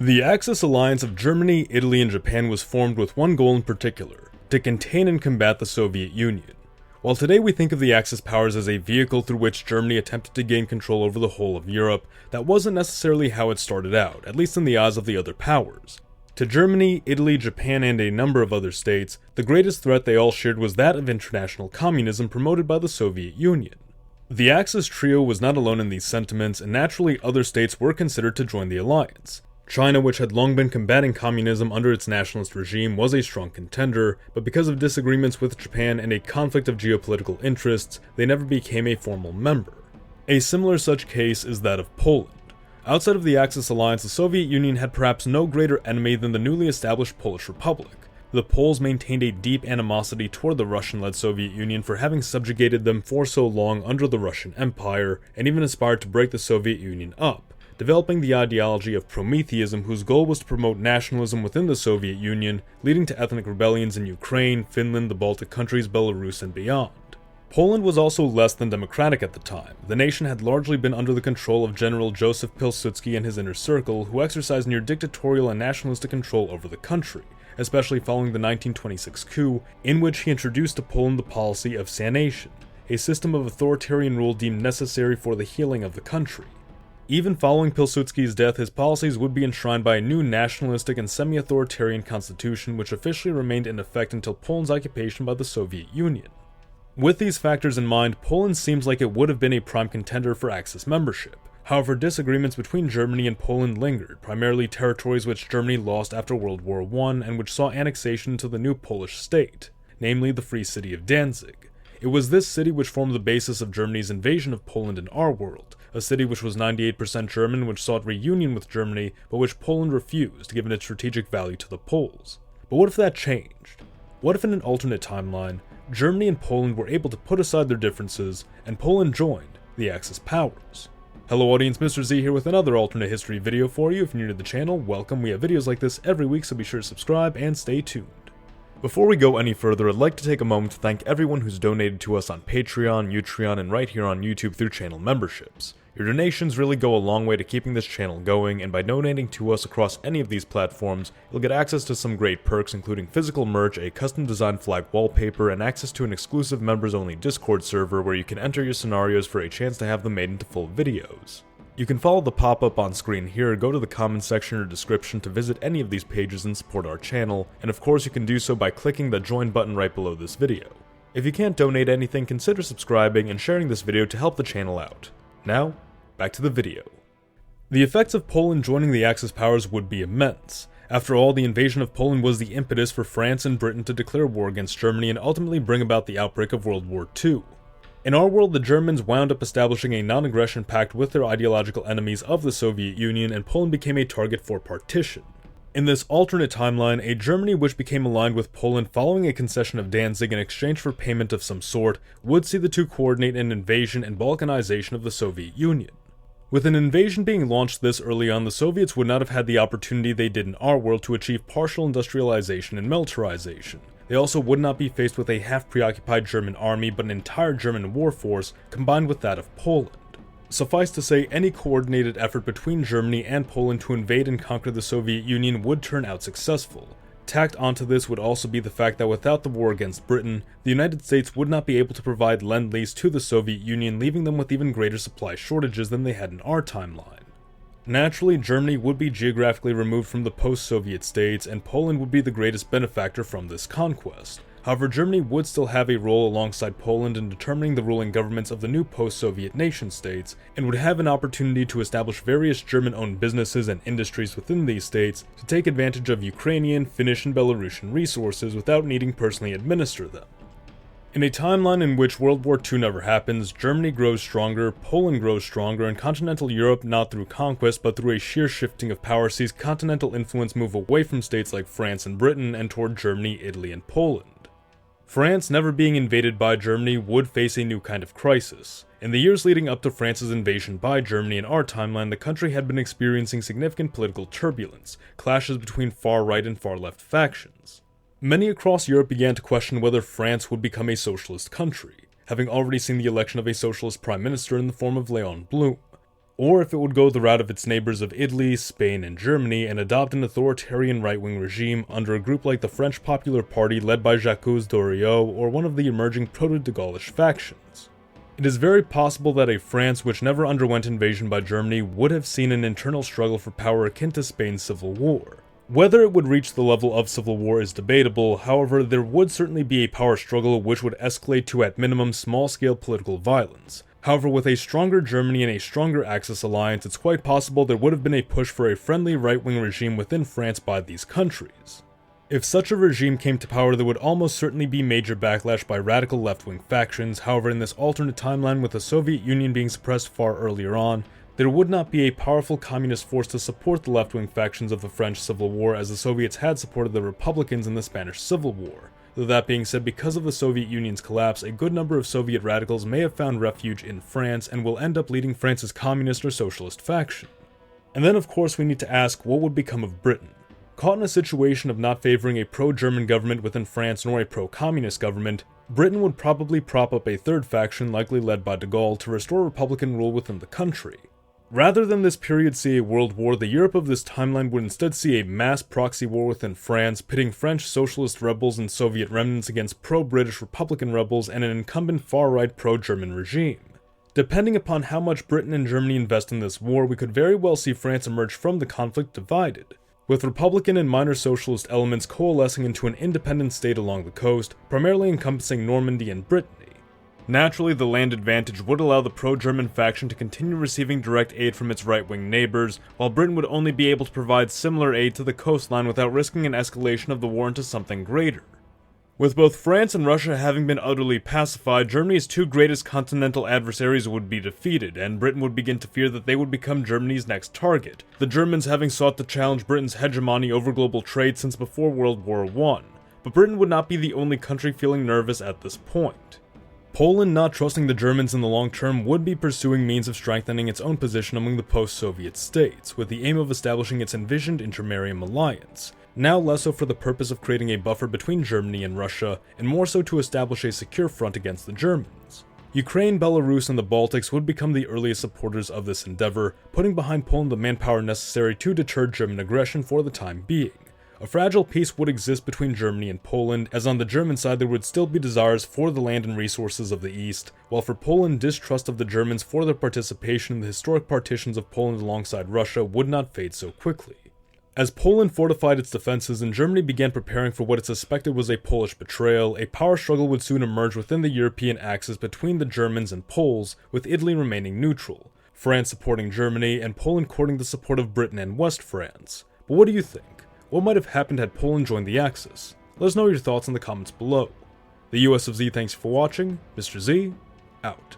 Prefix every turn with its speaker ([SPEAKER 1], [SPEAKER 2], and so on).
[SPEAKER 1] The Axis alliance of Germany, Italy, and Japan was formed with one goal in particular: to contain and combat the Soviet Union. While today we think of the Axis powers as a vehicle through which Germany attempted to gain control over the whole of Europe, that wasn't necessarily how it started out, at least in the eyes of the other powers. To Germany, Italy, Japan, and a number of other states, the greatest threat they all shared was that of international communism promoted by the Soviet Union. The Axis trio was not alone in these sentiments, and naturally other states were considered to join the alliance. China, which had long been combating communism under its nationalist regime, was a strong contender, but because of disagreements with Japan and a conflict of geopolitical interests, they never became a formal member. A similar such case is that of Poland. Outside of the Axis alliance, the Soviet Union had perhaps no greater enemy than the newly established Polish Republic. The Poles maintained a deep animosity toward the Russian-led Soviet Union for having subjugated them for so long under the Russian Empire, and even aspired to break the Soviet Union up, developing the ideology of Prometheism, whose goal was to promote nationalism within the Soviet Union, leading to ethnic rebellions in Ukraine, Finland, the Baltic countries, Belarus, and beyond. Poland was also less than democratic at the time. The nation had largely been under the control of General Joseph Pilsudski and his inner circle, who exercised near dictatorial and nationalistic control over the country, especially following the 1926 coup, in which he introduced to Poland the policy of sanation, a system of authoritarian rule deemed necessary for the healing of the country. Even following Pilsudski's death, his policies would be enshrined by a new nationalistic and semi-authoritarian constitution which officially remained in effect until Poland's occupation by the Soviet Union. With these factors in mind, Poland seems like it would have been a prime contender for Axis membership. However, disagreements between Germany and Poland lingered, primarily territories which Germany lost after World War I and which saw annexation to the new Polish state, namely the Free City of Danzig. It was this city which formed the basis of Germany's invasion of Poland in our world, a city which was 98% German, which sought reunion with Germany, but which Poland refused, given its strategic value to the Poles. But what if that changed? What if in an alternate timeline, Germany and Poland were able to put aside their differences, and Poland joined the Axis powers? Hello audience, Mr. Z here with another alternate history video for you. If you're new to the channel, welcome. We have videos like this every week, so be sure to subscribe and stay tuned. Before we go any further, I'd like to take a moment to thank everyone who's donated to us on Patreon, Utreon, and right here on YouTube through channel memberships. Your donations really go a long way to keeping this channel going, and by donating to us across any of these platforms, you'll get access to some great perks including physical merch, a custom designed flag wallpaper, and access to an exclusive members-only Discord server where you can enter your scenarios for a chance to have them made into full videos. You can follow the pop-up on screen here, or go to the comment section or description to visit any of these pages and support our channel, and of course you can do so by clicking the join button right below this video. If you can't donate anything, consider subscribing and sharing this video to help the channel out. Now, back to the video. The effects of Poland joining the Axis powers would be immense. After all, the invasion of Poland was the impetus for France and Britain to declare war against Germany and ultimately bring about the outbreak of World War II. In our world, the Germans wound up establishing a non-aggression pact with their ideological enemies of the Soviet Union, and Poland became a target for partition. In this alternate timeline, a Germany which became aligned with Poland following a concession of Danzig in exchange for payment of some sort would see the two coordinate an invasion and balkanization of the Soviet Union. With an invasion being launched this early on, the Soviets would not have had the opportunity they did in our world to achieve partial industrialization and militarization. They also would not be faced with a half-preoccupied German army, but an entire German war force combined with that of Poland. Suffice to say, any coordinated effort between Germany and Poland to invade and conquer the Soviet Union would turn out successful. Tacked onto this would also be the fact that without the war against Britain, the United States would not be able to provide Lend-Lease to the Soviet Union, leaving them with even greater supply shortages than they had in our timeline. Naturally, Germany would be geographically removed from the post-Soviet states, and Poland would be the greatest benefactor from this conquest. However, Germany would still have a role alongside Poland in determining the ruling governments of the new post-Soviet nation-states, and would have an opportunity to establish various German-owned businesses and industries within these states to take advantage of Ukrainian, Finnish, and Belarusian resources without needing to personally administer them. In a timeline in which World War II never happens, Germany grows stronger, Poland grows stronger, and continental Europe, not through conquest but through a sheer shifting of power, sees continental influence move away from states like France and Britain and toward Germany, Italy, and Poland. France, never being invaded by Germany, would face a new kind of crisis. In the years leading up to France's invasion by Germany in our timeline, the country had been experiencing significant political turbulence, clashes between far-right and far-left factions. Many across Europe began to question whether France would become a socialist country, having already seen the election of a socialist prime minister in the form of Léon Blum. or if it would go the route of its neighbors of Italy, Spain, and Germany and adopt an authoritarian right-wing regime under a group like the French Popular Party led by Jacques Doriot or one of the emerging proto-de Gaullish factions. It is very possible that a France which never underwent invasion by Germany would have seen an internal struggle for power akin to Spain's civil war. Whether it would reach the level of civil war is debatable, however, there would certainly be a power struggle which would escalate to at minimum small-scale political violence. However, with a stronger Germany and a stronger Axis alliance, it's quite possible there would have been a push for a friendly right-wing regime within France by these countries. If such a regime came to power, there would almost certainly be major backlash by radical left-wing factions. However, in this alternate timeline with the Soviet Union being suppressed far earlier on, there would not be a powerful communist force to support the left-wing factions of the French Civil War as the Soviets had supported the Republicans in the Spanish Civil War. Though that being said, because of the Soviet Union's collapse, a good number of Soviet radicals may have found refuge in France and will end up leading France's communist or socialist faction. And then of course we need to ask, what would become of Britain? Caught in a situation of not favoring a pro-German government within France nor a pro-communist government, Britain would probably prop up a third faction, likely led by de Gaulle, to restore Republican rule within the country. Rather than this period see a world war, the Europe of this timeline would instead see a mass proxy war within France, pitting French socialist rebels and Soviet remnants against pro-British Republican rebels and an incumbent far-right pro-German regime. Depending upon how much Britain and Germany invest in this war, we could very well see France emerge from the conflict divided, with Republican and minor socialist elements coalescing into an independent state along the coast, primarily encompassing Normandy and Brittany. Naturally, the land advantage would allow the pro-German faction to continue receiving direct aid from its right-wing neighbors, while Britain would only be able to provide similar aid to the coastline without risking an escalation of the war into something greater. With both France and Russia having been utterly pacified, Germany's two greatest continental adversaries would be defeated, and Britain would begin to fear that they would become Germany's next target, the Germans having sought to challenge Britain's hegemony over global trade since before World War I. But Britain would not be the only country feeling nervous at this point. Poland, not trusting the Germans in the long term, would be pursuing means of strengthening its own position among the post-Soviet states, with the aim of establishing its envisioned intermarium alliance. Now less so for the purpose of creating a buffer between Germany and Russia, and more so to establish a secure front against the Germans. Ukraine, Belarus, and the Baltics would become the earliest supporters of this endeavor, putting behind Poland the manpower necessary to deter German aggression for the time being. A fragile peace would exist between Germany and Poland, as on the German side there would still be desires for the land and resources of the East, while for Poland distrust of the Germans for their participation in the historic partitions of Poland alongside Russia would not fade so quickly. As Poland fortified its defenses and Germany began preparing for what it suspected was a Polish betrayal, a power struggle would soon emerge within the European axis between the Germans and Poles, with Italy remaining neutral, France supporting Germany, and Poland courting the support of Britain and West France. But what do you think? What might have happened had Poland joined the Axis? Let us know your thoughts in the comments below. The US of Z thanks for watching. Mr. Z, out.